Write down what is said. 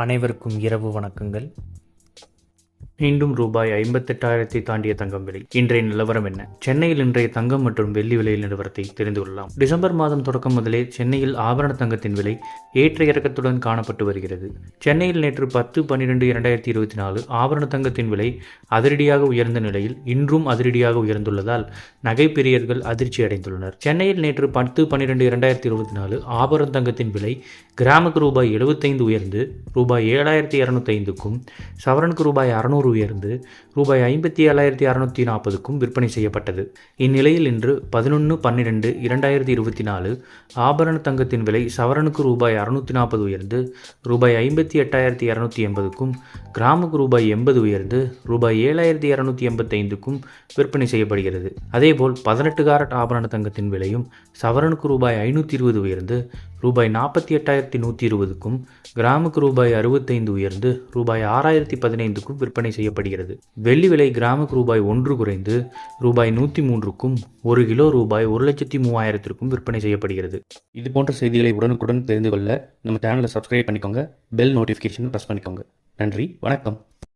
அனைவருக்கும் இரவு வணக்கங்கள். மீண்டும் ரூபாய் 58,000 தாண்டிய தங்கம் விலை. இன்றைய நிலவரம் என்ன? சென்னையில் இன்றைய தங்கம் மற்றும் வெள்ளி விலை நிலவரத்தை தெரிந்து கொள்ளலாம். டிசம்பர் மாதம் தொடக்கம் முதலே சென்னையில் ஆபரண தங்கத்தின் விலை ஏற்ற இறக்கத்துடன் காணப்பட்டு வருகிறது. சென்னையில் நேற்று 10/12/2024 ஆபரண தங்கத்தின் விலை அதிரடியாக உயர்ந்த நிலையில் இன்றும் அதிரடியாக உயர்ந்துள்ளதால் நகை பிரியர்கள் அதிர்ச்சி அடைந்துள்ளனர். சென்னையில் நேற்று 10/12/2024 ஆபரண தங்கத்தின் விலை கிராமுக்கு ரூபாய் 75 உயர்ந்து ரூபாய் 7,205க்கும், சவரனுக்கு ரூபாய் 600 உயர்ந்து ரூபாய் 57,640க்கும் விற்பனை செய்யப்பட்டது. இந்நிலையில் இன்று 11/12/2024 ஆபரண தங்கத்தின் விலை சவரனுக்கு ரூபாய் 640 உயர்ந்து ரூபாய் 58,280க்கும், கிராமுக்கு ரூபாய் 80 உயர்ந்து ரூபாய் 7,285க்கும் விற்பனை செய்யப்படுகிறது. அதேபோல் 18 காரட் ஆபரண தங்கத்தின் விலையும் சவரனுக்கு ரூபாய் 520 உயர்ந்து ரூபாய் 48,120க்கும், கிராமுக்கு ரூபாய் 65 உயர்ந்து ரூபாய் 6,015க்கும் விற்பனை செய்யப்படுகிறது. வெள்ளி விலை கிராமுக்கு ரூபாய் 1 குறைந்து ரூபாய் 103க்கும், 1 கிலோ ரூபாய் 1,30,000க்கும் விற்பனை செய்யப்படுகிறது. இது போன்ற செய்திகளை உடனுக்குடன் தெரிந்து கொள்ள நம்ம சேனலை சப்ஸ்கிரைப் பண்ணிக்கோங்க. பெல் நோட்டிஃபிகேஷன் ப்ரெஸ் பண்ணிக்கோங்க. நன்றி, வணக்கம்.